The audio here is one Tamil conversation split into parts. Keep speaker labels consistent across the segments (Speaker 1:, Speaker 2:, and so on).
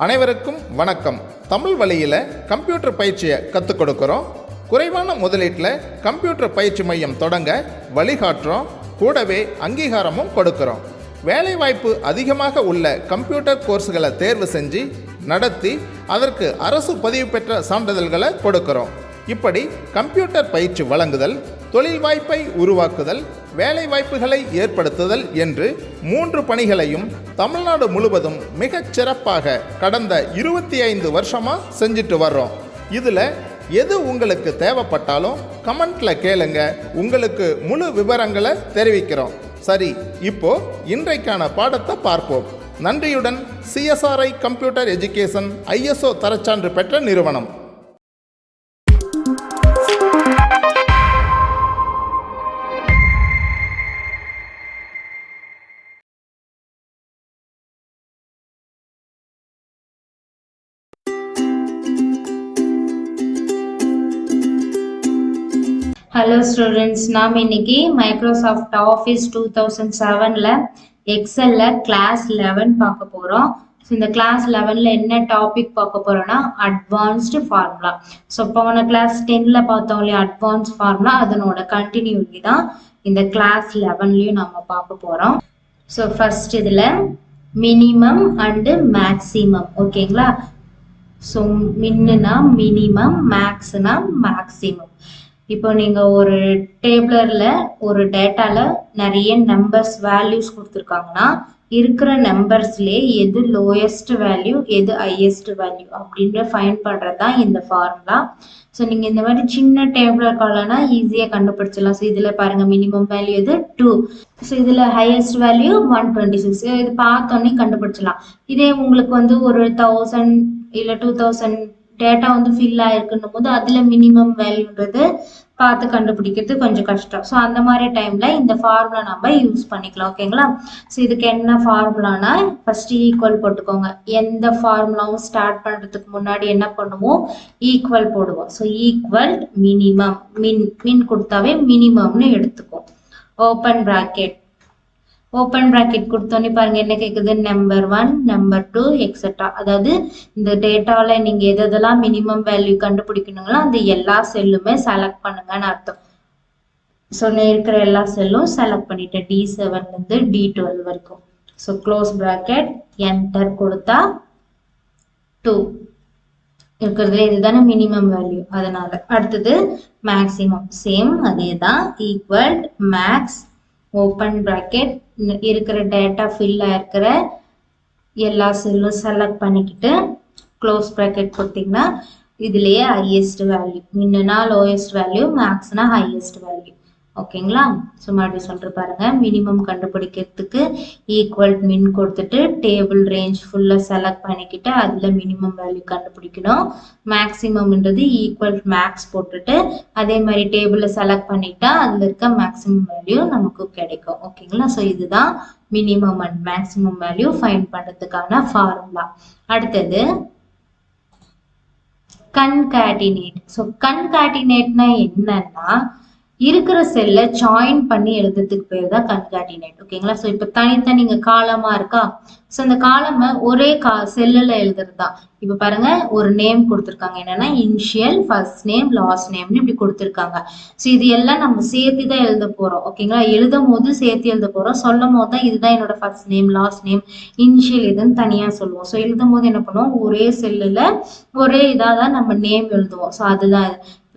Speaker 1: அனைவருக்கும் வணக்கம். தமிழ் வழியில் கம்ப்யூட்டர் பயிற்சியை கற்றுக் கொடுக்குறோம். குறைவான முதலீட்டில் கம்ப்யூட்டர் பயிற்சி மையம் தொடங்க வழிகாட்டுறோம். கூடவே அங்கீகாரமும் கொடுக்குறோம். வேலைவாய்ப்பு அதிகமாக உள்ள கம்ப்யூட்டர் கோர்ஸ்களை தேர்வு செஞ்சு நடத்தி அதற்கு அரசு பதிவு பெற்ற சான்றிதழ்களை கொடுக்குறோம். இப்படி கம்ப்யூட்டர் பயிற்சி வழங்குதல், தொழில் வாய்ப்பை உருவாக்குதல், வேலை வாய்ப்புகளை ஏற்படுத்துதல் என்று 3 பணிகளையும் தமிழ்நாடு முழுவதும் மிகச் சிறப்பாக கடந்த 25 வருஷமாக செஞ்சுட்டு வர்றோம். இதில் எது உங்களுக்கு தேவைப்பட்டாலும் கமெண்ட்டில் கேளுங்க, உங்களுக்கு முழு விவரங்களை தெரிவிக்கிறோம். சரி, இப்போ இன்றைக்கான பாடத்தை பார்ப்போம். நன்றியுடன் CSRI கம்ப்யூட்டர் எஜுகேஷன் ISO தரச்சான்று பெற்ற நிறுவனம்.
Speaker 2: ஹலோ ஸ்டூடெண்ட்ஸ், நாம் இன்னைக்கு மைக்ரோசாஃப்ட் ஆஃபீஸ் 2007ல் எக்ஸலில் கிளாஸ் 11 பார்க்க போகிறோம். ஸோ இந்த கிளாஸ் 11ல் என்ன டாபிக் பார்க்க போகிறோன்னா அட்வான்ஸ்டு ஃபார்முலா. ஸோ போன கிளாஸ் 10ல் பார்த்தோம் இல்லையா அட்வான்ஸ் ஃபார்முலா, அதனோட கண்டினியூட்டி தான் இந்த கிளாஸ் 11லையும் நம்ம பார்க்க போகிறோம். ஸோ ஃபர்ஸ்ட் இதில் மினிமம் அண்டு மேக்ஸிமம், ஓகேங்களா? ஸோ மின்னுனா மினிமம், மேக்ஸ்னா மேக்ஸிமம். இப்போ நீங்கள் ஒரு டேபிளரில் ஒரு டேட்டாவில் நிறைய நம்பர்ஸ் வேல்யூஸ் கொடுத்துருக்காங்கன்னா இருக்கிற நம்பர்ஸ்லேயே எது லோயஸ்ட் வேல்யூ எது ஹையஸ்ட் வேல்யூ அப்படின்ற ஃபைண்ட் பண்ணுறது தான் இந்த ஃபார்முலா. ஸோ நீங்கள் இந்த மாதிரி சின்ன டேபிள் இருக்காங்கன்னா ஈஸியாக கண்டுபிடிச்சிடலாம். ஸோ இதில் பாருங்கள் மினிமம் வேல்யூ இது 2. ஸோ இதில் ஹையஸ்ட் வேல்யூ 126. இது பார்த்தோன்னே கண்டுபிடிச்சிடலாம். இதே உங்களுக்கு வந்து ஒரு 1000 இல்லை 2000 டேட்டா வந்து ஃபில் ஆயிருக்குன்னும் போது அதில் மினிமம் வேல்யூன்றது பார்த்து கண்டுபிடிக்கிறது கொஞ்சம் கஷ்டம். ஸோ அந்த மாதிரி டைமில் இந்த ஃபார்முலா நம்ம யூஸ் பண்ணிக்கலாம், ஓகேங்களா? ஸோ இதுக்கு என்ன ஃபார்முலானா ஃபஸ்ட்டு ஈக்குவல் போட்டுக்கோங்க. எந்த ஃபார்முலாவும் ஸ்டார்ட் பண்ணுறதுக்கு முன்னாடி என்ன பண்ணுவோம், ஈக்குவல் போடுவோம். ஸோ ஈக்குவல் மினிமம், மின் கொடுத்தாவே மினிமம்னு எடுத்துக்கும். ஓப்பன் ப்ராக்கெட், ஓப்பன் ப்ராக்கெட் கொடுத்தோன்னே பாருங்க என்ன கேட்குது, நம்பர் 1 நம்பர் 2 எக்ஸெட்ரா. அதாவது இந்த டேட்டாவில் நீங்கள் எதெல்லாம் மினிமம் வேல்யூ கண்டுபிடிக்கணுங்களோ அந்த எல்லா செல்லுமே செலக்ட் பண்ணுங்கன்னு அர்த்தம். ஸோ இருக்கிற எல்லா செல்லும் செலக்ட் பண்ணிட்டேன், D7லேருந்து D12 வரைக்கும். ஸோ க்ளோஸ் ப்ராக்கெட், என்டர் கொடுத்தா 2 இருக்கிறதுல இதுதானே மினிமம் வேல்யூ, அதனால. அடுத்தது மேக்ஸிமம், சேம் அதே தான், ஈக்குவல் மேக்ஸ் ஓப்பன் ப்ராக்கெட், இருக்கிற டேட்டா ஃபில் ஆயிருக்கிற எல்லா செல்லும் செலக்ட் பண்ணிக்கிட்டு க்ளோஸ் ப்ராக்கெட் கொடுத்தீங்கன்னா இதுலேயே ஹையஸ்ட் வேல்யூ, மின்னுனா லோயஸ்ட் வேல்யூ, மேக்ஸ்னா ஹையஸ்ட் வேல்யூ, ஓகேங்களா? ஸோ மறுபடியும் சொல்ற பாருங்க, மினிமம் கண்டுபிடிக்கிறதுக்கு ஈக்குவல் மின் கொடுத்துட்டு டேபிள் ரேஞ்ச் ஃபுல்லாக செலக்ட் பண்ணிக்கிட்டு அதில் மினிமம் வேல்யூ கண்டுபிடிக்கணும். மேக்ஸிமம்ன்றது ஈக்குவல் மேக்ஸ் போட்டுட்டு அதே மாதிரி டேபிளில் செலக்ட் பண்ணிட்டா அதில் இருக்க மேக்ஸிமம் வேல்யூ நமக்கு கிடைக்கும், ஓகேங்களா? ஸோ இதுதான் minimum and maximum value find பண்ணுறதுக்கான ஃபார்முலா. அடுத்தது கன்காட்டினேட். ஸோ கன்காட்டினேட்னா என்னன்னா இருக்கிற செல்ல ஜாயின் பண்ணி எழுதுறதுக்கு பேர் தான் கன்காட்டினேட், ஓகேங்களா? ஸோ இப்போ தனித்தனிங்க காலமா இருக்கா, ஸோ அந்த காலமை ஒரே செல்லில் எழுதுறது தான். இப்போ பாருங்க ஒரு நேம் கொடுத்துருக்காங்க, என்னன்னா இனிஷியல், ஃபர்ஸ்ட் நேம், லாஸ்ட் நேம்னு இப்படி கொடுத்துருக்காங்க. ஸோ இது எல்லாம் நம்ம சேர்த்து தான் எழுத போறோம், ஓகேங்களா? எழுதும் போது சேர்த்து எழுத போறோம், சொல்லும் போது தான் இதுதான் என்னோட first name, last name, initial இதுன்னு தனியா சொல்லுவோம். ஸோ எழுதும் போது என்ன பண்ணுவோம், ஒரே செல்லுல ஒரே இதாக தான் நம்ம நேம் எழுதுவோம். ஸோ அதுதான்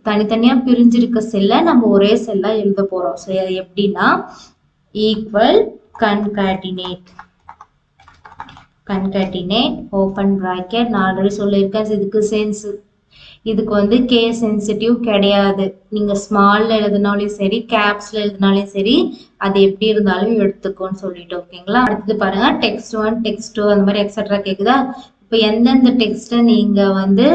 Speaker 2: தனித்தனியா பிரிஞ்சிருக்க செல்ல நம்ம ஒரே செல்லா எழுத போறோம். ஸோ அது எப்படின்னா equal concatenate, concatenate open bracket. நான் ஆல்ரெடி சொல்லியிருக்கேன் இதுக்கு இதுக்கு வந்து கே சென்சிட்டிவ் கிடையாது. நீங்க ஸ்மால்ல எழுதினாலும் சரி கேப்ஸ்ல எழுதினாலும் சரி அது எப்படி இருந்தாலும் எடுத்துக்கோன்னு சொல்லிட்டு, ஓகேங்களா? அடுத்தது பாருங்க டெக்ஸ்ட் 1 டெக்ஸ்ட் 2 அந்த மாதிரி எக்ஸெட்ரா கேக்குதா. இப்போ எந்தெந்த டெக்ஸ்ட்டை நீங்க வந்து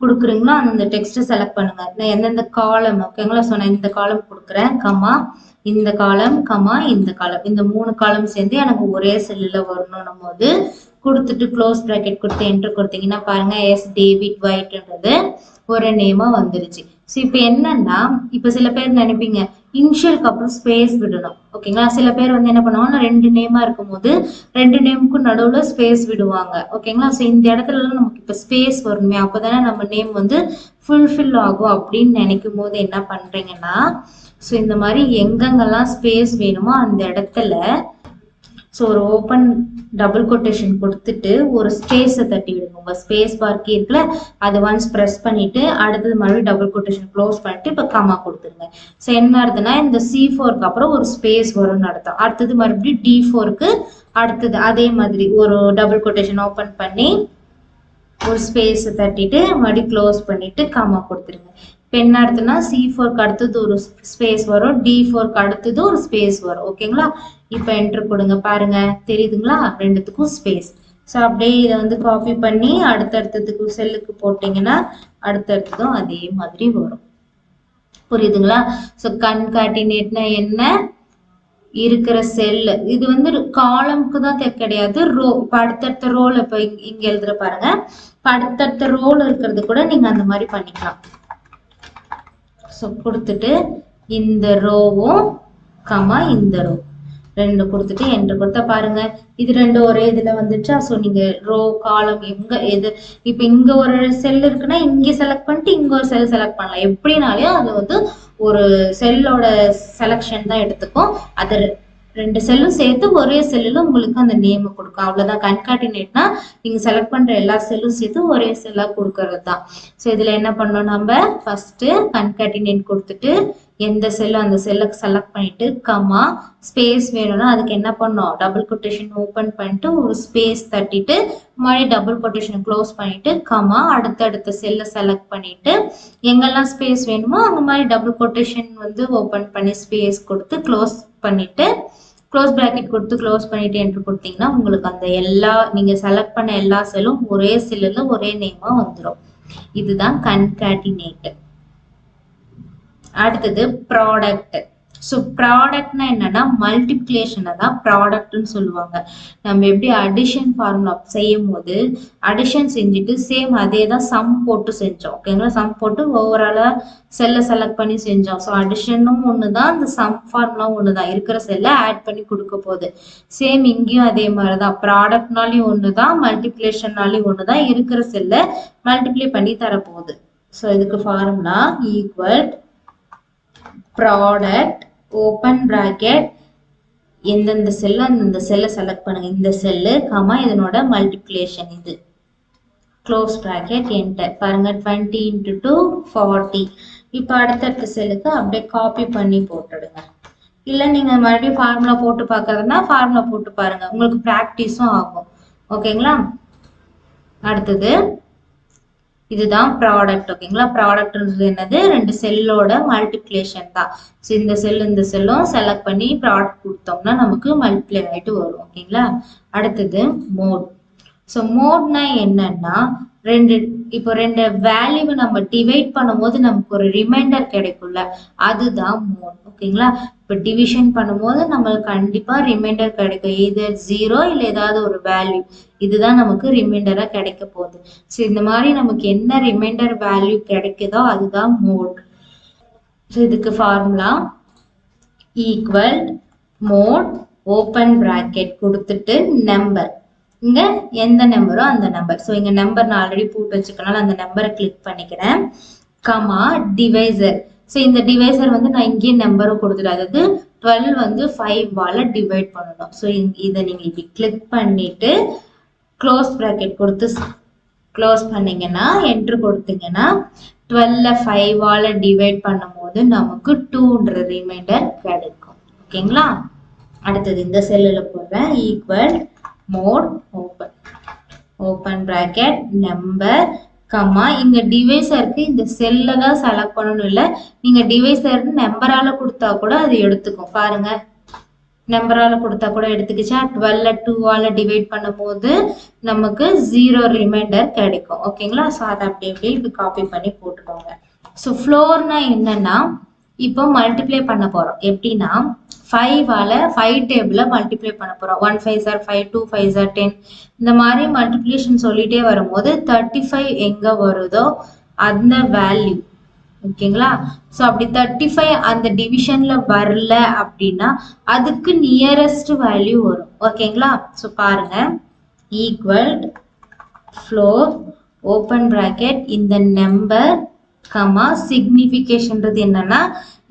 Speaker 2: கொடுக்குறீங்களோ அந்த டெக்ஸ்ட்டை செலக்ட் பண்ணுங்க. நான் எந்தெந்த காலம், ஓகேங்களா? ஸோ நான் இந்த காலம் கொடுக்குறேன், கமா இந்த காலம், கமா இந்த காலம், இந்த 3 காலம் சேர்ந்து எனக்கு ஒரே செல்லில் வரணும் போது கொடுத்துட்டு க்ளோஸ் ப்ராக்கெட் கொடுத்து என்டர் கொடுத்தீங்கன்னா பாருங்க எஸ் டேவிட் ஒயிட்ன்றது ஒரு நேமா வந்துருச்சு. ஸோ இப்போ என்னன்னா இப்போ சில பேர் நினைப்பீங்க இனிஷியலுக்கு அப்புறம் ஸ்பேஸ் விடணும். ஓகேங்களா? சில பேர் வந்து என்ன பண்ணுவாங்கன்னா 2 நேமா இருக்கும்போது 2 நேமுக்கும் நடுவுல ஸ்பேஸ் விடுவாங்க. ஓகேங்களா? ஸோ இந்த இடத்துல நமக்கு இப்ப ஸ்பேஸ் வரணுமே, அப்பதானே நம்ம நேம் வந்து ஃபுல்ஃபில் ஆகும் அப்படின்னு நினைக்கும் போது என்ன பண்றீங்கன்னா, ஸோ இந்த மாதிரி எங்கெங்கெல்லாம் ஸ்பேஸ் வேணுமோ அந்த இடத்துல ஸோ ஒரு ஓப்பன் டபுள் கொட்டேஷன் கொடுத்துட்டு ஒரு ஸ்பேஸை தட்டி விடுங்க. உங்க ஸ்பேஸ் பார் கீ இருக்குல்ல, அது ஒன்ஸ் ப்ரெஸ் பண்ணிட்டு அடுத்தது மறுபடியும் டபுள் கொட்டேஷன் க்ளோஸ் பண்ணிட்டு இப்போ கமா கொடுத்துருங்க. ஸோ என்ன அர்த்தம்னா இந்த C4க்கு அப்புறம் ஒரு ஸ்பேஸ் வரும்னு அர்த்தம். அடுத்தது மறுபடியும் D4க்கு அடுத்தது அதே மாதிரி ஒரு டபுள் கொட்டேஷன் ஓப்பன் பண்ணி ஒரு ஸ்பேஸ் தட்டிட்டு மறுபடியும் க்ளோஸ் பண்ணிட்டு கமா கொடுத்துருங்க. இப்போ என்ன அர்த்தம்னா C4க்கு அடுத்தது ஒரு ஸ்பேஸ் வரும், D4க்கு அடுத்தது ஒரு ஸ்பேஸ் வரும். ஓகேங்களா? இப்போ என்டர் கொடுங்க. பாருங்க தெரியுதுங்களா, ரெண்டுத்துக்கும் ஸ்பேஸ். ஸோ அப்படியே இதை வந்து காப்பி பண்ணி அடுத்தடுத்ததுக்கு செல்லுக்கு போட்டிங்கன்னா அடுத்தடுத்ததும் அதே மாதிரி வரும். புரியுதுங்களா? ஸோ கன்காட்டினேட்னா என்ன, இருக்கிற செல் இது வந்து காலம்க்கு தான் கிடையாது, ரோ. இப்போ அடுத்தடுத்த ரோல இப்போ இங்க எழுதுற பாருங்க, இப்போ அடுத்தடுத்த ரோல இருக்கிறது கூட நீங்க அந்த மாதிரி பண்ணிக்கலாம். ஸோ கொடுத்துட்டு இந்த ரோவும் கமா இந்த ரோ ரெண்டு கொடுத்துட்டு என்ட்ரு கொடுத்தா பாருங்க இது ரெண்டு ஒரே இதுல வந்துச்சா. ஸோ நீங்க ரோ காலம் எங்க எது இப்போ இங்க ஒரு செல் இருக்குன்னா இங்க செலக்ட் பண்ணிட்டு இங்க ஒரு செல் செலக்ட் பண்ணலாம். எப்படினாலும் அது வந்து ஒரு செல்லோட செலக்ஷன் தான் எடுத்துக்கும். அது ரெண்டு செல்லும் சேர்த்து ஒரே செல்லுல உங்களுக்கு அந்த நேம் கொடுக்கும். அவ்வளவுதான். கன்காட்டினேட்னா நீங்க செலக்ட் பண்ற எல்லா செல்லும் சேர்த்து ஒரே செல்லா கொடுக்கறது தான். ஸோ இதுல என்ன பண்ணோம், நம்ம ஃபர்ஸ்ட் கன்காட்டினேட் கொடுத்துட்டு எந்த செல்லும் அந்த செல்லை செலக்ட் பண்ணிட்டு கமா ஸ்பேஸ் வேணும்னா அதுக்கு என்ன பண்ணோம், டபுள் கொட்டேஷன் ஓப்பன் பண்ணிட்டு ஒரு ஸ்பேஸ் தட்டிட்டு மறுபடியும் டபுள் கொட்டேஷன் க்ளோஸ் பண்ணிட்டு கமா அடுத்தடுத்த செல்லை செலக்ட் பண்ணிட்டு எங்கெல்லாம் ஸ்பேஸ் வேணுமோ அந்த மாதிரி டபுள் கொட்டேஷன் வந்து ஓப்பன் பண்ணி ஸ்பேஸ் கொடுத்து க்ளோஸ் பண்ணிட்டு க்ளோஸ் பிராக்கெட் கொடுத்து க்ளோஸ் பண்ணிட்டு என்ட்ரு கொடுத்தீங்கன்னா உங்களுக்கு அந்த எல்லா நீங்க செலக்ட் பண்ண எல்லா செல்லும் ஒரே செல்லுல ஒரே நேமா வந்துடும். இதுதான் கன்காட்டினேட். அடுத்தது ப்ராடக்ட். ஸோ ப்ராடக்ட்னா என்னன்னா மல்டிப்ளிகேஷனை தான் ப்ராடக்ட்னு சொல்லுவாங்க. நம்ம எப்படி அடிஷன் ஃபார்முலா செய்யும் போது அடிஷன் செஞ்சுட்டு சேம் அதே தான் சம் போட்டு செஞ்சோம். ஓகேங்களா? சம் போட்டு ஓவராலா செல்லை செலக்ட் பண்ணி செஞ்சோம். ஸோ அடிஷனும் ஒன்று தான், இந்த சம் ஃபார்முலாவும் ஒன்று தான். இருக்கிற செல்லை ஆட் பண்ணி கொடுக்க போகுது. சேம் இங்கேயும் அதே மாதிரி தான். ப்ராடக்ட்னாலையும் ஒன்று தான், மல்டிப்ளிகேஷன்னாலையும் ஒன்று தான். இருக்கிற செல்லை மல்டிப்ளை பண்ணி தரப்போகுது. ஸோ இதுக்கு formula equal product open bracket எந்தெந்த செல்லு அந்தந்த செல்லை செலக்ட் பண்ணுங்க. இந்த செல்லு கமா இதனோட மல்டிப்ளிகேஷன் இது க்ளோஸ் பிராக்கெட் என்டர். பாருங்க 20 × 2 40. இப்போ அடுத்தடுத்த செல்லுக்கு அப்படியே காப்பி பண்ணி போட்டுடுங்க. இல்லை நீங்க மறுபடியும் ஃபார்முலா போட்டு பார்க்கறதுனா ஃபார்முலா போட்டு பாருங்க, உங்களுக்கு ப்ராக்டிஸும் ஆகும். ஓகேங்களா? அடுத்தது இதுதான் ப்ராடக்ட். ஓகேங்களா? ப்ராடக்ட்ன்றது என்னது, ரெண்டு செல்லோட மல்டிப்ளிகேஷன் தான். ஸோ இந்த செல்லும் செலக்ட் பண்ணி ப்ராடக்ட் கொடுத்தோம்னா நமக்கு மல்டிப்ளை ஆகிட்டு வரும். ஓகேங்களா? அடுத்தது மோட். ஸோ மோட்னா என்னன்னா இப்போ ரெண்டு வேல்யூவை நம்ம டிவைட் பண்ணும்போது நமக்கு ஒரு ரிமைண்டர் கிடைக்கும்ல, அதுதான் மோட். ஓகேங்களா? இப்போ டிவிஷன் பண்ணும்போது நம்மளுக்கு கண்டிப்பா ரிமைண்டர் கிடைக்கும், either 0 இல்லை ஏதாவது ஒரு வேல்யூ. இதுதான் நமக்கு ரிமைண்டரா கிடைக்க போகுது. ஸோ இந்த மாதிரி நமக்கு என்ன ரிமைண்டர் வேல்யூ கிடைக்குதோ அதுதான் மோட். ஸோ இதுக்கு formula equal mod open bracket கொடுத்துட்டு நம்பர், இங்க எந்த நம்பரோ அந்த நம்பர். ஸோ இங்க நம்பர் நான் ஆல்ரெடி போட்டு வச்சுக்கனால அந்த நம்பரை கிளிக் பண்ணிக்கிறேன். Comma divisor. ஸோ இந்த டிவைசர் வந்து நான் இங்கேயே நம்பரும் கொடுத்துட்டு, அதாவது 12 வந்து 5ஆல டிவைட் பண்ணணும். ஸோ இதை நீங்க இப்படி கிளிக் பண்ணிட்டு க்ளோஸ் பிராக்கெட் கொடுத்து க்ளோஸ் பண்ணீங்கன்னா என்ட்ரு கொடுத்தீங்கன்னா 12 5ஆல டிவைட் பண்ணும் போது நமக்கு 2ன்ற ரிமைண்டர் கிடைக்கும். ஓகேங்களா? அடுத்தது இந்த செல்லில் போடுறேன் equal mod open bracket number comma இங்க டிவைசருக்கு இந்த செல்ல தான் செலக்ட் பண்ணணும். இல்லை நீங்க டிவைசர் நம்பரால கொடுத்தா கூட அது எடுத்துக்கும். பாருங்க நம்பரால கொடுத்தா கூட எடுத்துக்கிச்சா. 12 2ஆல டிவைட் பண்ணும் போது நமக்கு 0 ரிமைண்டர் கிடைக்கும். ஓகேங்களா? ஸோ அதை அப்படியே இப்படி காப்பி பண்ணி போட்டுக்கோங்க. ஸோ ஃப்ளோர்னா என்னன்னா இப்போ மல்டிப்ளை பண்ண போறோம். எப்படின்னா 5ஆல 5 டேபிள மல்டிப்ளை பண்ண போறோம். 1 5s are 5, 2 5s are 10. இந்த மாதிரி மல்டிப்ளிகேஷன் சொல்லிட்டே வரும்போது 35 எங்க வருதோ அந்த வேல்யூ ஓகேங்களா. ஸோ அப்படி 35 அந்த டிவிஷன்ல வரல அப்படின்னா அதுக்கு நியரஸ்ட் வேல்யூ வரும். ஓகேங்களா. ஸோ பாருங்க, ஈக்குவல் ஃப்ளோர் ஓப்பன் பிராக்கெட் இந்த நம்பர் கமா சிக்னிஃபிகேஷன்றது என்னன்னா,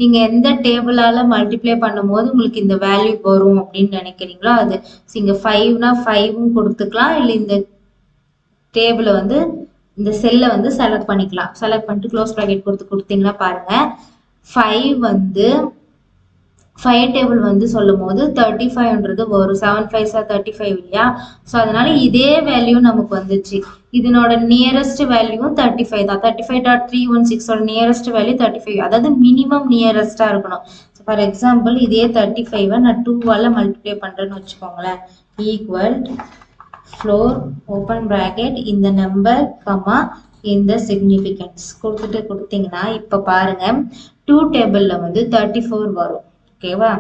Speaker 2: நீங்க எந்த டேபிளால மல்டிப்ளை பண்ணும்போது உங்களுக்கு இந்த வேல்யூ வரும் அப்படின்னு நினைக்கிறீங்களோ அது. இங்க 5னா 5ம் கொடுத்துக்கலாம், இல்லை இந்த டேபிளை வந்து இந்த செல்லை வந்து செலக்ட் பண்ணிக்கலாம். செலக்ட் பண்ணிட்டு க்ளோஸ் ப்ராக்கெட் கொடுத்தீங்கன்னா பாருங்க, 5 வந்து 5 டேபிள் வந்து சொல்லும் போது 35ன்றது வரும். 7 5s 35 இல்லையா. ஸோ அதனால இதே வேல்யூ நமக்கு வந்துச்சு. இதனோட நியரஸ்ட் வேல்யூவும் 35 தான். 35.316 நியரஸ்ட் வேல்யூ 35, அதாவது மினிமம் நியரஸ்டா இருக்கணும். ஃபார் எக்ஸாம்பிள் இதே 35 நான் 2வால மல்டிப்ளை பண்றேன்னு வச்சுக்கோங்களேன். ஈக்குவல் ஃப்ளோர் ஓப்பன் பிராக்கெட் இந்த நம்பர் கமா இந்த சிக்னிஃபிகன்ஸ் கொடுத்தீங்கன்னா இப்ப பாருங்க 2 டேபிள்ல வந்து 34 வரும். ஓகேவா.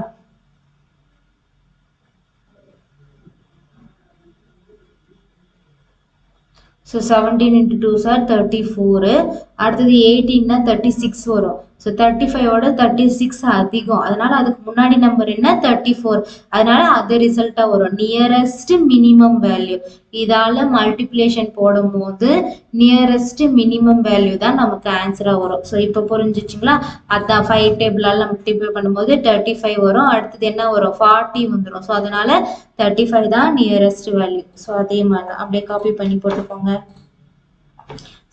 Speaker 2: So 17 into 2s are 34. அடுத்தது 18னா 36 வரும். ஸோ 35ஓட 36 அதிகம், அதனால அதுக்கு முன்னாடி நம்பர் என்ன 34, அதனால அது ரிசல்ட்டா வரும் நியரஸ்ட் மினிமம் வேல்யூ. இதால மல்டிப்ளிகேஷன் போடும் போது நியரஸ்ட் மினிமம் வேல்யூ தான் நமக்கு ஆன்சரா வரும். ஸோ இப்போ புரிஞ்சிச்சுங்களா. அதான் 5 டேபிளால மல்டிப்ளை பண்ணும்போது 35 வரும், அடுத்தது என்ன வரும் 40 வந்துடும். ஸோ அதனால 35 தான் நியரஸ்ட் வேல்யூ. ஸோ அதே மாதிரி அப்படியே காப்பி பண்ணி போட்டுக்கோங்க.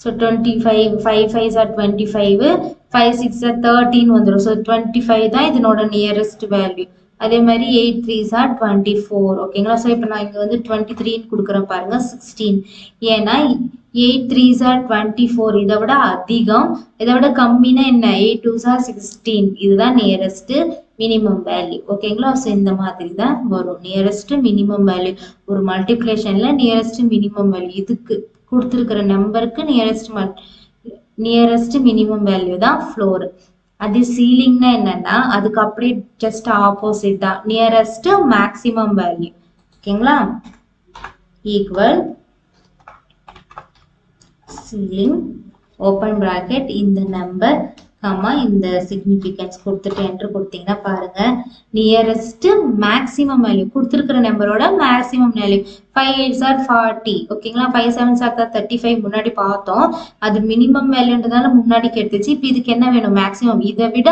Speaker 2: So 25 5 5s are 25, 5 6s are 13 வந்துடும். ஸோ 25 தான் இதனோட நியரஸ்ட் வேல்யூ. அதே மாதிரி 8 3s are 24. ஓகேங்களா. ஸோ இப்போ நான் இங்கே வந்து 23ன்னு கொடுக்குறேன் பாருங்க 16. ஏன்னா 8 3s are 24 இதை விட அதிகம், இதை விட கம்மினா என்ன 8 2s are 16. இதுதான் நியரஸ்ட் மினிமம் வேல்யூ. ஓகேங்களா. ஸோ இந்த மாதிரி தான் வரும் நியரஸ்ட் மினிமம் வேல்யூ. ஒரு மல்டிப்ளிகேஷன்ல நியரஸ்ட் மினிமம் வேல்யூ இதுக்கு கொடுத்துருக்கிற நம்பருக்கு நியரஸ்ட் மினிமம் வேல்யூ தான் ஃப்ளோர். அது சீலிங்னா என்னன்னா அதுக்கு அப்படியே ஜஸ்ட் ஆப்போசிட் தான் நியரஸ்ட் மேக்ஸிமம் வேல்யூ. ஓகேங்களா. ஈக்குவல் சீலிங் ஓப்பன் பிராக்கெட் இந்த நம்பர் கமா இந்த சிக்னிஃபிகன்ஸ் கொடுத்துட்டு என்ட்ரு கொடுத்தீங்கன்னா பாருங்க நியரஸ்ட் மேக்ஸிமம் வேல்யூ கொடுத்துருக்கிற நம்பரோட மேக்ஸிமம் வேல்யூ 5 8s are 40. ஓகேங்களா. 5 7s are 35 முன்னாடி பார்த்தோம், அது மினிமம் வேல்யூன்றதால முன்னாடி கெடுத்துச்சு. இப்போ இதுக்கு என்ன வேணும் மேக்ஸிமம், இதை விட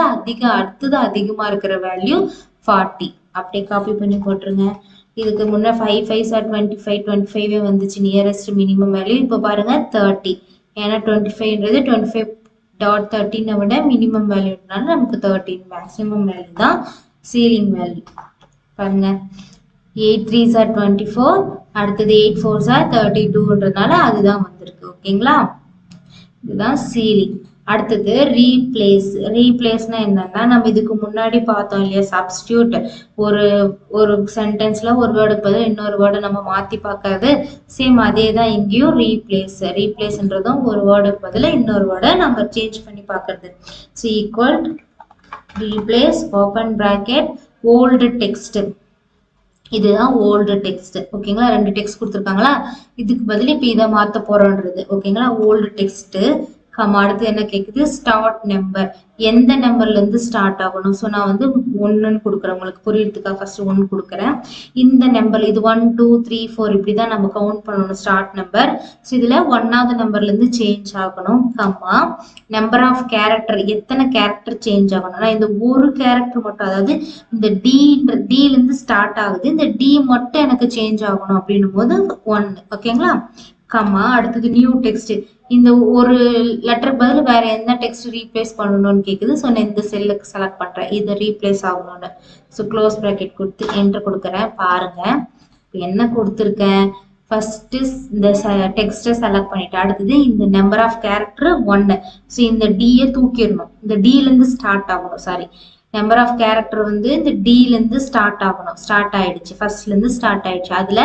Speaker 2: அடுத்தது அதிகமா இருக்கிற வேல்யூ 40. அப்படியே காப்பி பண்ணி போட்டுருங்க. இதுக்கு முன்ன 5 5s are 25 25 வந்துச்சு நியரஸ்ட் மினிமம் வேல்யூ. இப்போ பாருங்க 30, ஏன்னா 25ன்றது 25.13 விட மினிமம் வேல்யூனால நமக்கு 13 மேக்ஸிமம் வேல்யூ தான் சீலிங் வேல்யூ. பாருங்க 8 3s are 24, அடுத்தது 8 4s are 32ன்றதுனால அதுதான் வந்திருக்கு. ஓகேங்களா. இதுதான் சீலிங். அடுத்தது ரீப்ளேஸ்னா என்னன்னா நம்ம இதுக்கு முன்னாடி பார்த்தோம் இல்லையா சப்ஸ்டியூட். ஒரு சென்டென்ஸ்ல ஒரு வேர்டுக்கு பதில் இன்னொரு வேர்டை நம்ம மாத்தி பார்க்கறது. சேம் அதே தான் இங்கேயும் ரீப்ளேஸ்ன்றதும் ஒரு வேர்டுக்கு பதில் இன்னொரு வேர்டை நம்ம சேஞ்ச் பண்ணி பார்க்கறது. So equal replace open bracket old text. இதுதான் ஓல்டு டெக்ஸ்ட். ஓகேங்களா. 2 டெக்ஸ்ட் கொடுத்துருக்காங்களா, இதுக்கு பதில் இப்போ இதை மாற்ற போறோன்றது. ஓகேங்களா. ஓல்டு டெக்ஸ்ட் கமா அடுத்து என்ன கேக்குது ஸ்டார்ட் நம்பர், எந்த நம்பர்ல இருந்து ஸ்டார்ட் ஆகணும். ஸோ நான் வந்து 1ன்னு கொடுக்குறேன் உங்களுக்கு புரியறதுக்காக ஃபர்ஸ்ட் 1 கொடுக்குறேன். இந்த நம்பர் இது 1 2 3 4 இப்படிதான் நம்ம கவுண்ட் பண்ணணும் ஸ்டார்ட் நம்பர். ஸோ இதுல 1வது நம்பர்ல இருந்து சேஞ்ச் ஆகணும் கம்மா நம்பர் ஆஃப் கேரக்டர், எத்தனை கேரக்டர் சேஞ்ச் ஆகணும்னா இந்த ஒரு கேரக்டர் மட்டும், அதாவது இந்த டில இருந்து ஸ்டார்ட் ஆகுது, இந்த டி மட்டும் எனக்கு சேஞ்ச் ஆகணும் அப்படின்னும் போது 1. ஓகேங்களா. கம்மா அடுத்தது நியூ டெக்ஸ்ட், இந்த ஒரு லெட்டர் பதில் வேற எந்த டெக்ஸ்ட் ரீப்ளேஸ் பண்ணணும்னு கேக்குது. ஸோ நான் இந்த செல்லுக்கு செலக்ட் பண்றேன் இது ரீப்ளேஸ் ஆகணும்னு. ஸோ க்ளோஸ் பிராக்கெட் கொடுத்து என்டர் கொடுக்குறேன். பாருங்க என்ன கொடுத்துருக்கேன், ஃபர்ஸ்ட் இந்த டெக்ஸ்ட்டை செலக்ட் பண்ணிட்டேன். அடுத்தது இந்த நம்பர் ஆஃப் கேரக்டர் 1. ஸோ இந்த டியை தூக்கிடணும், இந்த டில இருந்து ஸ்டார்ட் ஆகணும். சாரி, நம்பர் ஆஃப் கேரக்டர் வந்து இந்த டில இருந்து ஸ்டார்ட் ஆகணும். ஸ்டார்ட் ஆயிடுச்சு, ஃபர்ஸ்ட்ல இருந்து ஸ்டார்ட் ஆயிடுச்சு. அதுல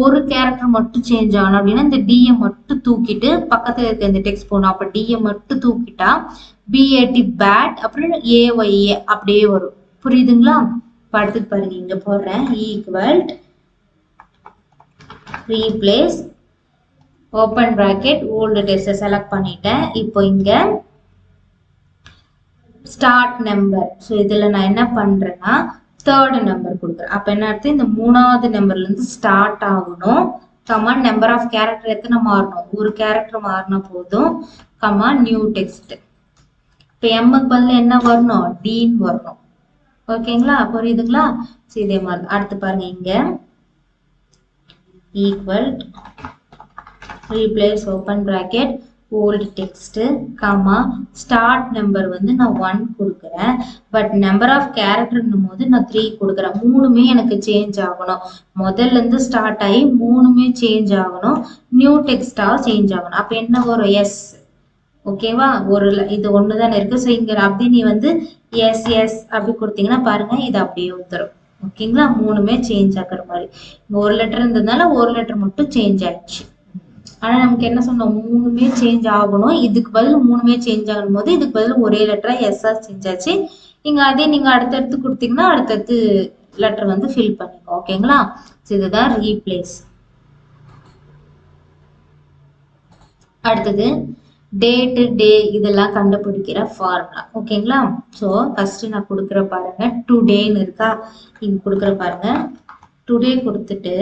Speaker 2: ஒரு கேரக்டர் மட்டும் சேஞ்ச் ஆகணும் அப்படின்னா இந்த டியை மட்டும் தூக்கிட்டு பக்கத்துல இருக்க இந்த டெக்ஸ்ட் போகணும். அப்ப டியை மட்டும் தூக்கிட்டா பிஏடி பேட் அப்புறம் ஏஒய்ஏ அப்படியே வரும். புரியுதுங்களா. அடுத்தது பாருங்க இங்க போடுறேன் equal replace open bracket old text select பண்ணிட்டேன். இப்போ இங்க ஸ்டார்ட் நம்பர். ஸோ இதில் நான் என்ன பண்ணுறேன்னா தேர்டு நம்பர் கொடுக்குறேன். அப்போ என்ன அர்த்தம், இந்த 3வது நம்பர்லேருந்து ஸ்டார்ட் ஆகணும். கமா நம்பர் ஆஃப் கேரக்டர் எத்தனை மாறணும், ஒரு கேரக்டர் மாறினா போதும். Comma new text. இப்போ எம்முக்கு பதில் என்ன வரணும், டீன்னு வரணும். ஓகேங்களா, புரியுதுங்களா? ஸோ இதே மாதிரி அடுத்து பாருங்க, இங்க equal replace open bracket old text comma start number வந்து நான் 1 கொடுக்குறேன். பட் நம்பர் ஆஃப் கேரக்டர்னும் போது நான் 3 கொடுக்குறேன். 3மே எனக்கு சேஞ்ச் ஆகணும். முதல்ல இருந்து ஸ்டார்ட் ஆகி 3மே சேஞ்ச் ஆகணும். நியூ டெக்ஸ்டாக சேஞ்ச் ஆகணும். அப்போ என்ன வரும், எஸ். ஓகேவா, ஒரு இது ஒன்று தானே இருக்கு. ஸோ இங்கே அப்படியே நீ வந்து எஸ் எஸ் அப்படி கொடுத்தீங்கன்னா பாருங்க, இது அப்படியே வந்துடும். ஓகேங்களா, 3மே சேஞ்ச் ஆகிற மாதிரி. இங்கே ஒரு லெட்டர் இருந்ததுனால ஒரு லெட்டர் மட்டும் சேஞ்ச் ஆயிடுச்சு. ஆனால் நமக்கு என்ன சொன்னோம், 3மே சேஞ்ச் ஆகணும். இதுக்கு பதில் 3மே சேஞ்ச் ஆகும் போது இதுக்கு பதில் ஒரே லெட்டரா எஸ்ஆ சேஞ்ச் ஆச்சு. நீங்க அதே நீங்க அடுத்தடுத்து கொடுத்தீங்கன்னா அடுத்தடுத்து லெட்டர் வந்து ஃபில் பண்ணிக்கோ. ஓகேங்களா, இதுதான் ரீப்ளேஸ். அடுத்தது டேட்டு டே இதெல்லாம் கண்டுபிடிக்கிற ஃபார்முலா. ஓகேங்களா, ஸோ ஃபர்ஸ்ட் நான் கொடுக்குற பாருங்க, டுடேன்னு இருக்கா, இங்க கொடுக்குற பாருங்க. டுடே கொடுத்துட்டு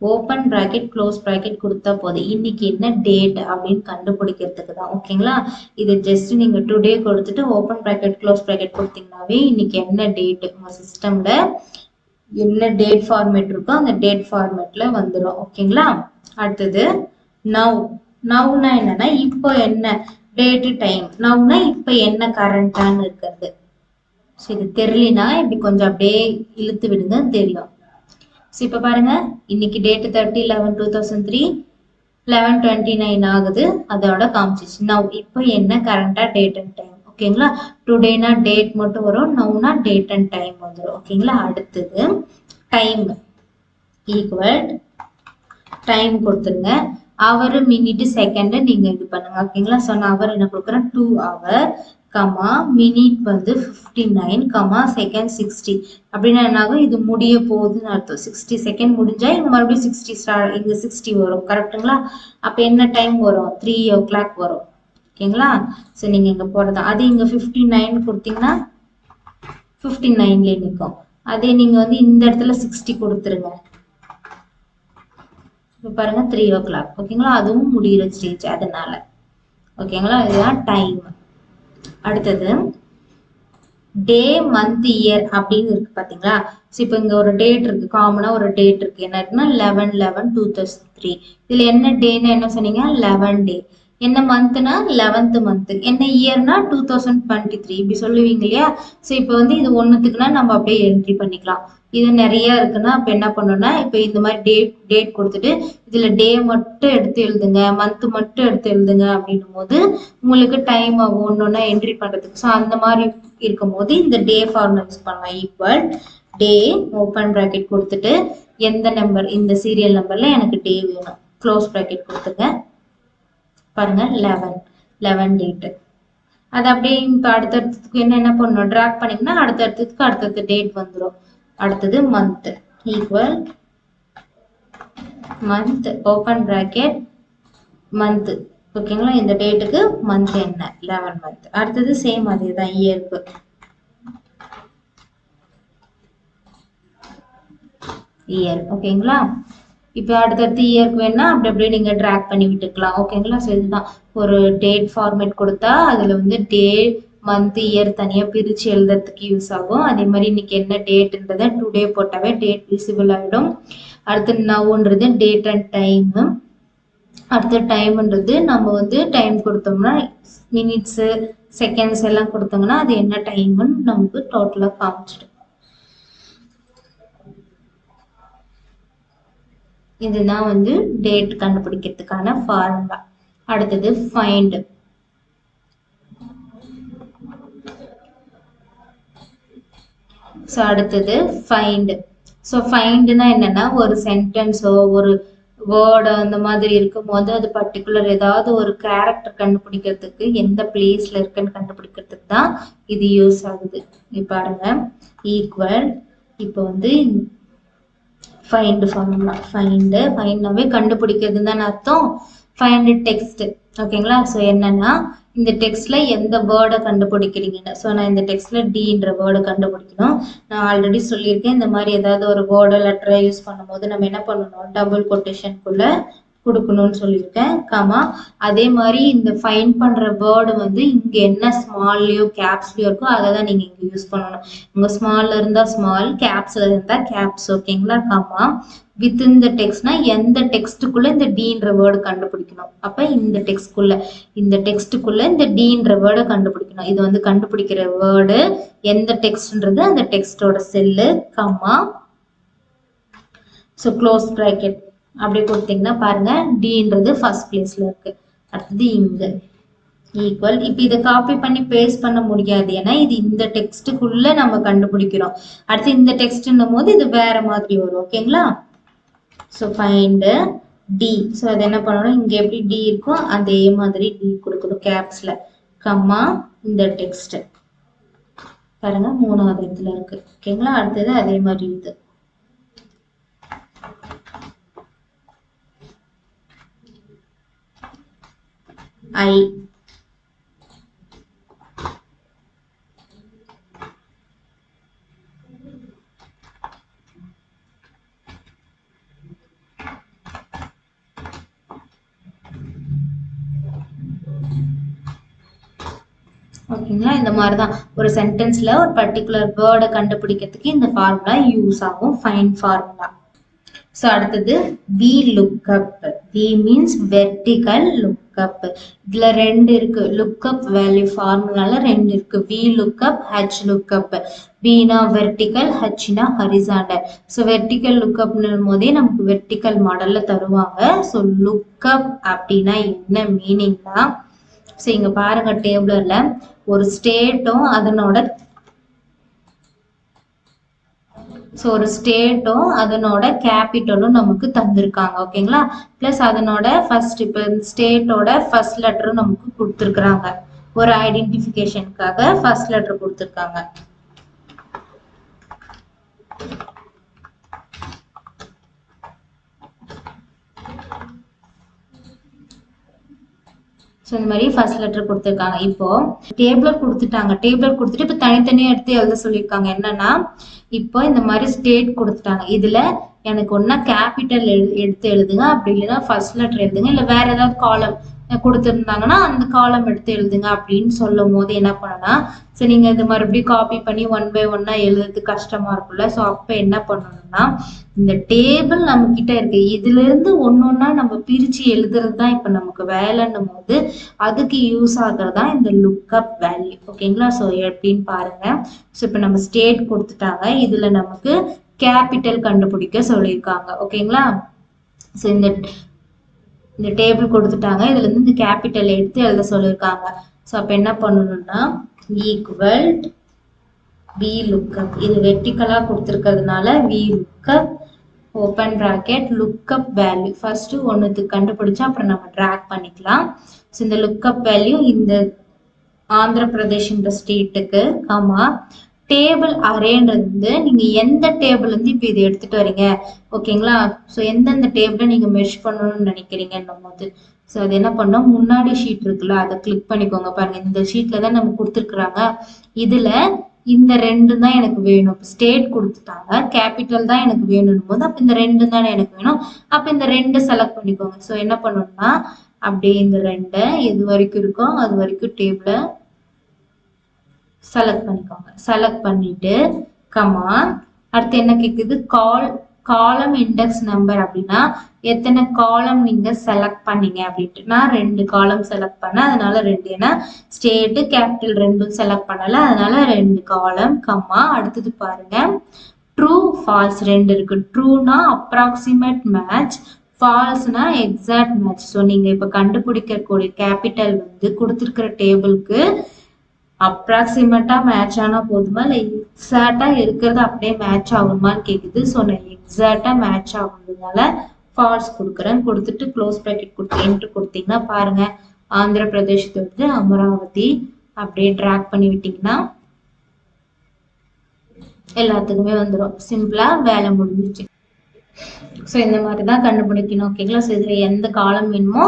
Speaker 2: ஓப்பன் பிராக்கெட் க்ளோஸ் பிராக்கெட் கொடுத்தா போதும். இன்னைக்கு என்ன டேட் அப்படின்னு கண்டுபிடிக்கிறதுக்கு தான். ஓகேங்களா, இது ஜஸ்ட் நீங்க டுடே கொடுத்துட்டு ஓப்பன் பிராக்கெட் க்ளோஸ் பிராக்கெட் கொடுத்தீங்கன்னாவே இன்னைக்கு என்ன டேட் உங்க சிஸ்டம்ல என்ன டேட் ஃபார்மேட் இருக்கோ அந்த டேட் ஃபார்மேட்ல வந்துடும். ஓகேங்களா, அடுத்தது நவ். நவ்னா என்னன்னா இப்போ என்ன டேட் டைம். நவ்னா இப்போ என்ன கரண்டான்னு இருக்கிறது. சரி, தெரியலனா இப்படி கொஞ்சம் அப்படியே இழுத்து விடுங்க, தெரியும். ஸோ இப்போ பாருங்க, இன்னைக்கு டேட் 30/11/2003 11:29 ஆகுது. அதோட காமிச்சிச்சு. நவ் இப்போ என்ன கரண்டா டேட் அண்ட் டைம். ஓகேங்களா, டுடேனா டேட் மட்டும் வரும், நவ்னா டேட் அண்ட் டைம் வந்துடும். ஓகேங்களா, அடுத்தது டைம் ஈக்குவல் டைம் கொடுத்துருங்க. அவர் மினிட் செகண்ட் நீங்க இது பண்ணுங்க. ஓகேங்களா, ஸோ நான் அவர் என்ன கொடுக்குறேன், 2 hour கமா மினிட் வந்து 59 கமா செகண்ட் 60. அப்படின்னா என்னாகும், இது முடிய போகுதுன்னு அர்த்தம். 60 செகண்ட் முடிஞ்சா இங்க மறுபடியும் 60 இங்க 60 வரும். கரெக்டுங்களா, அப்ப என்ன டைம் வரும், 3 o'clock வரும். ஓகேங்களா, ஸோ நீங்க இங்க போடுறதா. அது இங்க 59 கொடுத்தீங்கன்னா 59ல நிற்கும். அதே நீங்க வந்து இந்த இடத்துல 60 கொடுத்துருங்க. இப்போ பாருங்க 3 o'clock. ஓகேங்களா, அதுவும் முடிகிற ஸ்டேஜ் அதனால. ஓகேங்களா, இதுதான் டைம். அடுத்தது டே மந்த் இயர் அப்படின்னு இருக்கு பாத்தீங்களா. ஸோ இப்போ இங்க ஒரு டேட் இருக்கு, காமனா ஒரு டேட் இருக்கு. என்ன இருக்குன்னா 11/11/2003. இதுல என்ன டேன்னு என்ன சொன்னீங்க, 11 டே. என்ன மந்த்னா 11th மந்த். என்ன இயர்னா 2023 இப்படி சொல்லுவீங்க இல்லையா. ஸோ இப்போ வந்து இது ஒன்றுத்துக்குன்னா நம்ம அப்படியே என்ட்ரி பண்ணிக்கலாம். இது நிறைய இருக்குன்னா அப்போ என்ன பண்ணணும்னா இப்போ இந்த மாதிரி டேட் கொடுத்துட்டு இதுல டே மட்டும் எடுத்து எழுதுங்க, மந்த் மட்டும் எடுத்து எழுதுங்க அப்படின்னும் போது உங்களுக்கு டைம் ஆகும் ஒன்னொன்னா என்ட்ரி பண்றதுக்கு. ஸோ அந்த மாதிரி இருக்கும் போது இந்த டே ஃபார்முலா யூஸ் பண்ணலாம். ஈக்குவல் டே ஓப்பன் பிராக்கெட் கொடுத்துட்டு எந்த நம்பர், இந்த சீரியல் நம்பர்ல எனக்கு டே வேணும், க்ளோஸ் பிராக்கெட் கொடுத்துங்க. பாருங்க 11 டேட். அது அப்படியே இப்போ அடுத்தடுத்துக்கு என்ன பண்ணணும், ட்ராக் பண்ணீங்கன்னா அடுத்தடுத்து டேட் வந்துடும். அடுத்தது month equal month open bracket month. ஓகேங்களா, இந்த டேட்டுக்கு மந்த் என்ன 11 மந்த். அடுத்தது சேம் அதே தான் இயருக்கு. இயர். ஓகேங்களா, இப்போ அடுத்தடுத்து இயருக்கு வேணா அப்படி அப்படியே நீங்க ட்ராக் பண்ணி விட்டுக்கலாம். ஓகேங்களா, ஸோ இதுதான் ஒரு டேட் ஃபார்மேட் கொடுத்தா அதுல வந்து டே மந்த் இயர் தனியா பிரிச்சு எழுதுறதுக்கு யூஸ் ஆகும். அதே மாதிரி இன்னைக்கு என்ன டேட்ன்றத டுடே போட்டாவே டேட் விசிபிள் ஆகிடும். அடுத்து நவ்ன்றது டேட் அண்ட் டைம். அடுத்த டைம்ன்றது நம்ம வந்து டைம் கொடுத்தோம்னா மினிட்ஸ் செகண்ட்ஸ் எல்லாம் கொடுத்தோம்னா அது என்ன டைம்னு நமக்கு டோட்டலா காமிச்சிடும். இதுதான் வந்து டேட் கண்டுபிடிக்கிறதுக்கான ஃபார்முலா. அடுத்தது ஃபைண்ட். ஸோ அடுத்தது ஃபைண்ட். ஸோ ஃபைண்டுனா என்னன்னா ஒரு சென்டென்ஸோ ஒரு வேர்டு அந்த மாதிரி இருக்கும் போது அது பர்டிகுலர் ஏதாவது ஒரு கேரக்டர் கண்டுபிடிக்கிறதுக்கு எந்த பிளேஸ்ல இருக்குன்னு கண்டுபிடிக்கிறதுக்கு தான் இது யூஸ் ஆகுது. பாருங்க ஈக்குவல் இப்போ வந்து ஃபைண்ட் ஃபார்முலா. ஃபைண்டாவே கண்டுபிடிக்கிறதுன்னு தானே அர்த்தம். Find text. ஓகேங்களா? ஸோ என்னன்னா இந்த டெக்ஸ்ட்ல எந்த வேர்டை கண்டுபிடிக்கிறீங்கன்னு. ஸோ நான் இந்த டெக்ஸ்ட்ல டின்ற வேர்டை கண்டுபிடிக்கணும். நான் ஆல்ரெடி சொல்லியிருக்கேன், இந்த மாதிரி ஏதாவது ஒரு வேர்டை லெட்டரை யூஸ் பண்ணும்போது நம்ம என்ன பண்ணணும், டபுள் கொட்டேஷனுக்குள்ள கொடுக்கணும்னு சொல்லியிருக்கேன். கமா அதே மாதிரி இந்த ஃபைண்ட் பண்ற வேர்டு வந்து இங்க என்ன ஸ்மால்லயோ கேப்ஸ்லயோ இருக்கோ அதை தான் நீங்க இங்க யூஸ் பண்ணணும். உங்க ஸ்மால்ல இருந்தா ஸ்மால், கேப்ஸ்ல இருந்தா கேப்ஸ். ஓகேங்களா? கமா வித்தின் த டெக்ஸ்ட்னா எந்த டெக்ஸ்டுக்குள்ள இந்த டீன்ற வேர்டு கண்டுபிடிக்கணும். அப்ப இந்த டெக்ஸ்டுக்குள்ள இந்த டீன்ற வேர்டை கண்டுபிடிக்கணும். இது வந்து கண்டுபிடிக்கிற வேர்டு எந்த டெக்ஸ்ட்ன்றது அந்த டெக்ஸ்டோட cell. Comma so close bracket அப்படி கொடுத்தீங்கன்னா பாருங்க, டின்றது ஃபர்ஸ்ட் பிளேஸ்ல இருக்கு. அடுத்தது இங்க ஈக்குவல். இப்போ இதை காப்பி பண்ணி பேஸ்ட் பண்ண முடியாது, ஏன்னா இது இந்த டெக்ஸ்டுக்குள்ள நம்ம கண்டுபிடிக்கிறோம். அடுத்து இந்த டெக்ஸ்ட்ன்னும் போது இது வேற மாதிரி வரும். ஓகேங்களா? So find D. ஸோ அது என்ன பண்ணணும், இங்க எப்படி டி இருக்கும் அதே மாதிரி டி கொடுக்கணும் கேப்ஸ்ல. கம்மா இந்த டெக்ஸ்ட் பாருங்க 3வது இடத்துல இருக்கு. ஓகேங்களா? அடுத்தது அதே மாதிரி இது ஐ. ஓகேங்களா? இந்த மாதிரி தான் ஒரு சென்டென்ஸ்ல ஒரு பர்டிகுலர் வேர்டை கண்டுபிடிக்கிறதுக்கு இந்த ஃபார்முலா யூஸ் ஆகும், ஃபைண்ட் ஃபார்முலா. ஸோ அடுத்தது V lookup. V means vertical lookup. இதுல 2 இருக்கு. லுக்அப் வேல்யூ ஃபார்முலால 2 இருக்கு. V lookup, H lookup. வினா வெர்டிகல், ஹெச்னா ஹரிசாண்டல். ஸோ வெர்டிகல் லுக்அப்னும் போதே நமக்கு வெர்டிகல் மாடல்ல தருவாங்க. ஸோ லுக்அப் அப்படின்னா என்ன மீனிங்னா, ஸோ இங்க பாருங்க டேபிள்ல ஒரு ஸ்டேட்டும் அதனோட கேபிட்டலும் நமக்கு தந்திருக்காங்க. ஓகேங்களா? பிளஸ் அதனோட ஃபர்ஸ்ட், இப்போ ஸ்டேட்டோட ஃபர்ஸ்ட் லெட்டரும் நமக்கு கொடுத்துருக்காங்க. ஒரு ஐடென்டிஃபிகேஷனுக்காக ஃபர்ஸ்ட் லெட்டர் கொடுத்துருக்காங்க. ஸோ இந்த மாதிரி ஃபர்ஸ்ட் லெட்டர் கொடுத்துருக்காங்க. இப்போ டேபிளர் கொடுத்துட்டாங்க. டேபிளர் கொடுத்துட்டு இப்போ தனித்தனியாக எடுத்து எழுத சொல்லியிருக்காங்க. என்னன்னா இப்போ இந்த மாதிரி ஸ்டேட் கொடுத்துட்டாங்க. இதுல எனக்கு ஒன்னா கேபிட்டல் எடுத்து எழுதுங்க, அப்படி இல்லைன்னா ஃபர்ஸ்ட் லெட்டர் எழுதுங்க, இல்லை வேற ஏதாவது காலம் கொடுத்துருந்தாங்கன்னா அந்த காலம் எடுத்து எழுதுங்க அப்படின்னு சொல்லும் போது என்ன பண்ணனா, ஸோ நீங்க இது மறுபடியும் காப்பி பண்ணி 1 by 1 எழுதுறது கஷ்டமா இருக்கும்ல. ஸோ அப்ப என்ன பண்ணணும்னா, இந்த டேபிள் நம்ம கிட்ட இருக்கு, இதுல இருந்து ஒன்னொன்னா நம்ம பிரிச்சு எழுதுறது தான் இப்ப நமக்கு வேலைன்னும் போது அதுக்கு யூஸ் ஆகுறது தான் இந்த லுக்அப் வேல்யூ. ஓகேங்களா? ஸோ எப்படின்னு பாருங்க. ஸோ இப்ப நம்ம ஸ்டேட் கொடுத்துட்டாங்க, இதுல நமக்கு கேபிட்டல் கண்டுபிடிக்க சொல்லியிருக்காங்க. ஓகேங்களா? ஸோ இந்த டேபிள் கொடுத்துட்டாங்க, இதுல இருந்து இந்த கேபிட்டல் எடுத்து எழுத சொல்லியிருக்காங்க. ஸோ அப்ப என்ன பண்ணணும்னா ஈக்குவல் வி லுக்அப். இது வெர்டிகலா கொடுத்துருக்கிறதுனால V lookup open bracket lookup value. First ஒன்னுத்துக்கு கண்டுபிடிச்சா அப்புறம் நம்ம ட்ராக் பண்ணிக்கலாம். ஸோ இந்த லுக்அப் வேல்யூ இந்த ஆந்திர பிரதேஷ்ன்ற ஸ்டேட்டுக்கு, கமா டேபிள் அரேன்றது நீங்க எந்த டேபிள் இருந்து இப்போ இது எடுத்துட்டு வரீங்க. ஓகேங்களா? ஸோ எந்தெந்த டேபிளை நீங்க மெஷ் பண்ணணும்னு நினைக்கிறீங்கன்னும் போது, ஸோ அது என்ன பண்ணோம், முன்னாடி ஷீட் இருக்குல்ல அதை கிளிக் பண்ணிக்கோங்க. பாருங்க இந்த ஷீட்ல தான் நம்ம கொடுத்துருக்குறாங்க. இதுல இந்த 2 தான் எனக்கு வேணும். ஸ்டேட் கொடுத்துட்டாங்க, கேபிட்டல் தான் எனக்கு வேணும் போது அப்ப இந்த 2 தானே எனக்கு வேணும். அப்ப இந்த 2 செலக்ட் பண்ணிக்கோங்க. ஸோ என்ன பண்ணணும்னா அப்படியே இந்த 2 எது வரைக்கும் இருக்கோ அது வரைக்கும் டேபிளை செலக்ட் பண்ணிக்கோங்க. செலக்ட் பண்ணிட்டு கமா அடுத்து என்ன கேக்குது, காலம் இண்டெக்ஸ் நம்பர். அப்படின்னா எத்தனை காலம் நீங்க செலக்ட் பண்ணீங்க அப்படின்ட்டு. நான் 2 காலம் செலக்ட் பண்ணேன், அதனால 2. ஏன்னா ஸ்டேட் கேபிட்டல் 2 செலக்ட் பண்ணல, அதனால 2 காலம். கம்மா அடுத்தது பாருங்க ட்ரூ ஃபால்ஸ் 2 இருக்கு. ட்ரூனா அப்ராக்சிமேட் மேட்ச், ஃபால்ஸ்னா எக்ஸாக்ட் மேட்ச். ஸோ நீங்க இப்ப கண்டுபிடிக்கக்கூடிய கேபிட்டல் வந்து கொடுத்துருக்கிற டேபிளுக்கு அப்ராக்சிமேட்டா மேட்ச் ஆனா போதுமா, இல்லை எக்ஸாக்டா இருக்கிறது அப்படியே மேட்ச் ஆகுமான்னு கேக்குது. ஸோ நான் எக்ஸாக்டா மேட்ச் ஆகுறதுனால ஃபால்ஸ் கொடுக்குறேன். கொடுத்துட்டு க்ளோஸ் பிராக்கெட் கொடுத்து என்ட்ரு கொடுத்தீங்கன்னா பாருங்க ஆந்திர பிரதேசத்தோட அமராவதி அப்படியே ட்ராக் பண்ணி விட்டீங்கன்னா எல்லாத்துக்குமே வந்துடும். சிம்பிளா வேலை முடிஞ்சிச்சு. ஸோ இந்த மாதிரி தான் கண்டுபிடிக்கணும். ஓகேங்களா? ஸோ இதுல எந்த காலம் வேணுமோ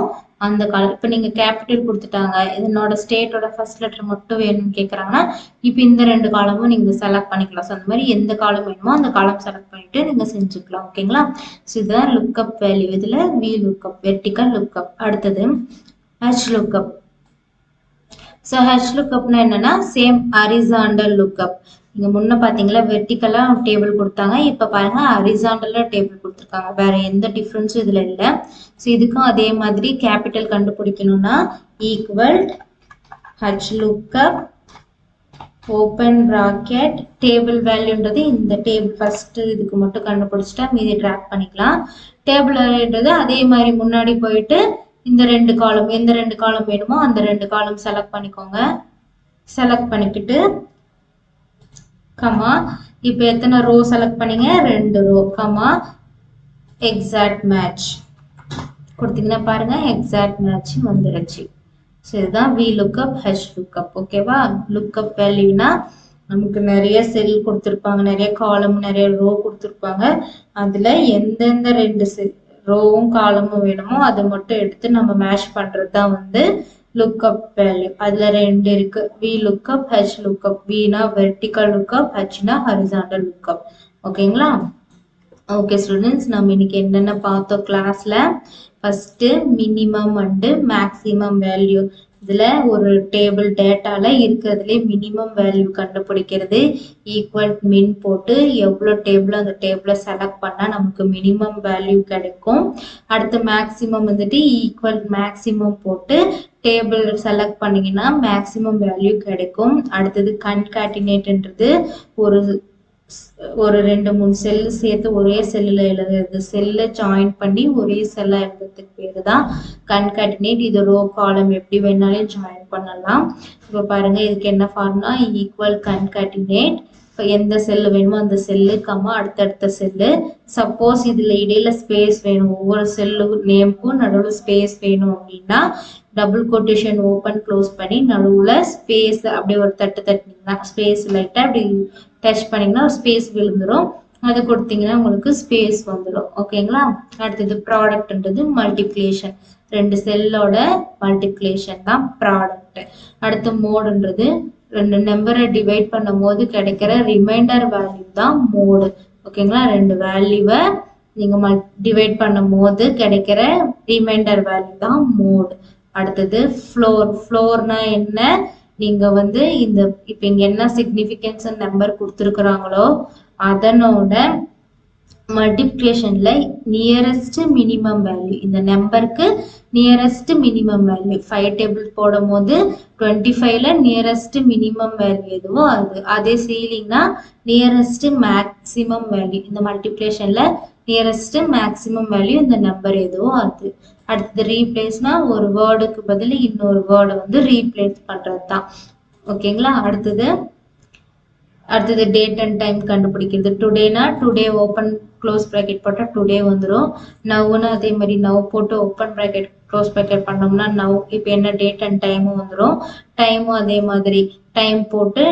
Speaker 2: அந்த காலம். இப்போ நீங்க கேபிட்டல் கொடுத்துட்டாங்க, இதனோட ஸ்டேட்டோட ஃபர்ஸ்ட் லெட்டர் மட்டும் வேணும்னு கேட்குறாங்கன்னா இப்போ இந்த 2 காலமும் நீங்க செலக்ட் பண்ணிக்கலாம். ஸோ அந்த மாதிரி எந்த காலம் வேணுமோ அந்த காலம் செலக்ட் பண்ணிட்டு நீங்க செஞ்சுக்கலாம். ஓகேங்களா? ஸோ இதுதான் லுக்அப் வேல்யூ. இதுல வி லுக்அப், வெர்டிக்கல் லுக்அப். அடுத்தது ஹச் லுக்அப். ஸோ ஹச் லுக்அப்னா என்னன்னா சேம் ஹரிசாண்டல் லுக்அப். நீங்க முன்ன பாத்தீங்களா வெர்டிக்கலா டேபிள் கொடுத்தாங்க, இப்ப பாருங்க ஹரிசாண்டலா டேபிள் கொடுத்துருக்காங்க. வேற எந்த டிஃபரன்ஸும் இதுல இல்லை. ஸோ இதுக்கும் அதே மாதிரி கேபிட்டல் கண்டுபிடிக்கணும்னா equal H lookup open bracket table வேல்யூன்றது இந்த டேபிள் ஃபர்ஸ்ட் இதுக்கு மட்டும் கண்டுபிடிச்சிட்டா மீதி ட்ராக் பண்ணிக்கலாம். டேபிள் வேல்யூன்றது அதே மாதிரி முன்னாடி போயிட்டு இந்த 2 காலம், எந்த 2 காலம் வேணுமோ அந்த 2 காலம் செலக்ட் பண்ணிக்கோங்க. செலக்ட் பண்ணிக்கிட்டு கமா இப்போ எத்தனை ரோ செலக்ட் பண்ணீங்க? 2 ரோ. கமா எக்ஸாக்ட் மேட்ச் கொடுத்தீங்கன்னா பாருங்க எக்ஸாக்ட் மேட்ச் வந்துருச்சு. ஸோ இதுதான் வி லுக்அப், ஹெச் லுக்அப். ஓகேவா? லுக்அப் வேல்யூனா நமக்கு நிறைய செல் கொடுத்துருப்பாங்க, நிறைய காலம், நிறைய ரோ கொடுத்துருப்பாங்க. அதுல எந்தெந்த 2 செல் ரோவும் காலமும் வேணுமோ அதை மட்டும் எடுத்து நம்ம மேட்ச் பண்றது தான் வந்து லுக்அப் வேல்யூ. அதுல 2 இருக்கு, வி லுக்அப், ஹெச் லுக்அப். வினா வெர்டிக்கல் லுக்அப், ஹெச்னா ஹரிசாண்டல் லுக்அப். ஓகேங்களா? ஓகே ஸ்டூடெண்ட்ஸ், நம்ம இன்னைக்கு என்னென்ன பார்த்தோம் கிளாஸ்ல? First minimum and maximum value. இதுல ஒரு டேபிள் டேட்டால இருக்கிறதுலே மினிமம் வேல்யூ கண்டுபிடிக்கிறது. ஈக்குவல் மின் போட்டு எவ்வளோ டேபிள் அந்த டேபிளை செலக்ட் பண்ணா நமக்கு மினிமம் வேல்யூ கிடைக்கும். அடுத்து மேக்ஸிமம் வந்துட்டு ஈக்குவல் மேக்ஸிமம் போட்டு டேபிள் செலக்ட் பண்ணீங்கன்னா மேக்ஸிமம் வேல்யூ கிடைக்கும். அடுத்தது கன்காட்டினேட்ன்றது ஒரு 2-3 செல் சேர்த்து ஒரே செல்லுல எழுதுறது. செல்லை ஜாயின் பண்ணி ஒரே செல்லா எழுதுறதுக்கு பேரு தான் கன்காட்டினேட். இது ரோ காலம் எப்படி வேணாலும் ஜாயின் பண்ணலாம். இப்போ பாருங்க இதுக்கு என்ன ஃபார்முலா? Equal concatenate. இப்போ எந்த செல்லு வேணுமோ அந்த செல்லு கம்மா அடுத்தடுத்த செல்லு. சப்போஸ் இதுல இடையில ஸ்பேஸ் வேணும், ஒவ்வொரு செல்லு நேமுக்கும் நடுவில் ஸ்பேஸ் வேணும் அப்படின்னா டபுள் கொட்டேஷன் ஓப்பன் க்ளோஸ் பண்ணி நடுவுல ஸ்பேஸ் அப்படியே ஒரு தட்டினீங்கன்னா ஸ்பேஸ் லைட்டா அப்படி டச் பண்ணீங்கன்னா ஸ்பேஸ் விழுந்துரும். அது கொடுத்தீங்கன்னா உங்களுக்கு ஸ்பேஸ் வந்துடும். ஓகேங்களா? அடுத்தது ப்ராடக்ட்ன்றது மல்டிப்ளிகேஷன். 2 செல்லோட மல்டிப்ளிகேஷன் தான் ப்ராடக்ட். அடுத்து மோடுன்றது 2 நம்பரை டிவைட் பண்ணும் போது கிடைக்கிற ரிமைண்டர் வேல்யூ தான் மோடு. ஓகேங்களா? 2 வேல்யூவை நீங்க டிவைட் பண்ணும் போது கிடைக்கிற ரிமைண்டர் வேல்யூ தான் மோடு. அடுத்தது ஃப்ளோர். ஃப்ளோர்னா என்ன? நீங்க வந்து இந்த இப்ப இங்க என்ன சிக்னிபிகன்ஸ் நம்பர் கொடுத்துருக்குறாங்களோ அதனோட மல்டிப்ளிகேஷன்ல நியரஸ்ட் மினிமம் வேல்யூ, இந்த நம்பருக்கு நியரஸ்ட் மினிமம் வேல்யூ 5 டேபிள் போடும் போது 25ல நியரஸ்ட் மினிமம் வேல்யூ எதுவோ அது. அதே சீலிங்னா நியரஸ்ட் மேக்சிமம் வேல்யூ, இந்த மல்டிப்ளிகேஷன்ல நியரஸ்ட் மேக்சிமம் வேல்யூ இந்த நம்பர் எதுவோ அது. அடுத்தது ரீப்ளேஸ்னா ஒரு வேர்டுக்கு பதில் இன்னொரு வேர்டை வந்து ரீப்ளேஸ் பண்றது தான். ஓகேங்களா? அடுத்தது டேட் அண்ட் டைம் கண்டுபிடிக்கிறது. டுடேனா டுடே ஓப்பன் க்ளோஸ் ப்ராக்கெட் போட்டா டுடே வந்துடும். நவ்னா அதே மாதிரி நவ் போட்டு ஓப்பன் ப்ராக்கெட் க்ளோஸ் ப்ராக்கெட் பண்ணோம்னா நவ். இப்போ என்ன டேட் அண்ட் டைமும் வந்துடும். டைமும் அதே மாதிரி டைம் போட்டு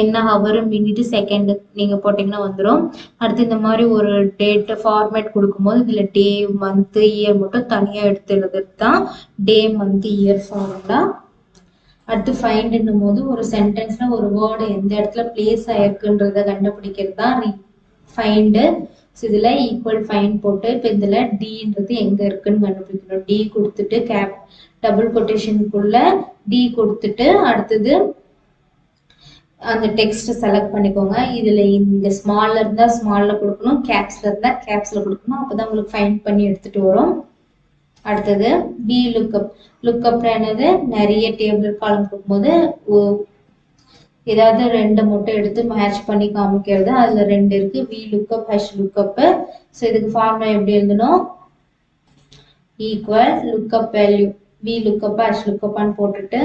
Speaker 2: என்ன ஹவர் மினிட் செகண்ட் நீங்க போட்டீங்கன்னா வந்துடும். அடுத்து இந்த மாதிரி ஒரு டேட் ஃபார்மேட் கொடுக்கும்போது இதுல டே மந்த் இயர் மட்டும் தனியா எடுத்து எழுதுறது தான் டே மந்த் இயர் ஃபார்முலா. அடுத்து ஃபைண்ட்னும் போது ஒரு சென்டென்ஸ்ல ஒரு வேர்டு எந்த இடத்துல பிளேஸ் ஆயிருக்குன்றத கண்டுபிடிக்கிறது தான் ஃபைண்டு. இதுல ஈக்குவல் ஃபைண்ட் போட்டு இப்போ இதுல டின்றது எங்க இருக்குன்னு கண்டுபிடிக்கணும். டி கொடுத்துட்டு டபுள் கொட்டேஷனுக்குள்ள டி கொடுத்துட்டு அடுத்தது அந்த டெக்ஸ்ட் செலக்ட் பண்ணிக்கோங்க. இதுல இங்க ஸ்மால்ல இருந்தா ஸ்மால்ல கொடுக்கணும், கேப்ஸ்ல இருந்தா கேப்ஸ்ல கொடுக்கணும். அப்பதான் உங்களுக்கு ஃபைண்ட் பண்ணி எடுத்துட்டு வரும். அடுத்தது பி லுக்அப். லுக்அப் என்னது? நிறைய டேபிள் காலம் கொடுக்கும்போது ஏதாவது 2 மட்டும் எடுத்து மேட்ச் பண்ணி காமிக்கிறது. அதுல 2 இருக்கு, V lookup, H lookup. So இதுக்கு ஃபார்முலா எப்படி எழுதணும்? Equal lookup value V lookup H லுக்அப்னு போட்டுட்டு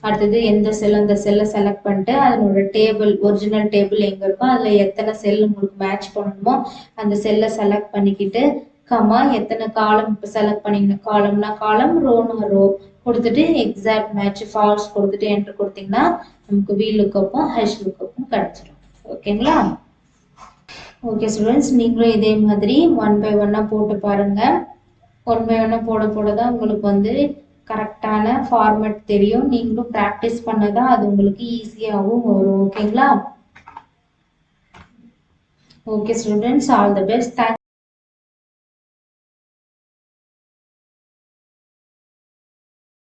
Speaker 2: அடுத்தது எந்த செல் அந்த செல்லை செலக்ட் பண்ணிட்டு அதனோட டேபிள் ஒரிஜினல் டேபிள் எங்க இருக்கோ அதுல எத்தனை செல் உங்களுக்கு மேட்ச் பண்ணணுமோ அந்த செல்லை செலக்ட் பண்ணிக்கிட்டு கமா எத்தனை காலம் இப்போ செலக்ட் பண்ணிக்கணும். காலம்னா காலம், ரோனா ரோ கொடுத்துட்டு எக்ஸாக்ட் மேட்ச் ஃபால்ஸ் கொடுத்துட்டு என்டர் கொடுத்தீங்கன்னா நமக்கு வி லுக்அப்பும் ஹெச் லுக்அப்பும் கிடைச்சிடும். ஓகேங்களா? ஓகே ஸ்டூடெண்ட்ஸ், நீங்களும் இதே மாதிரி 1 by 1 போட்டு பாருங்க. 1 by 1 போட தான் உங்களுக்கு வந்து கரெக்டான ஃபார்மேட் தெரியும். நீங்களும் ப்ராக்டிஸ் பண்ணதான் அது உங்களுக்கு ஈஸியாகவும் வரும். ஓகேங்களா? Okay students, all the best.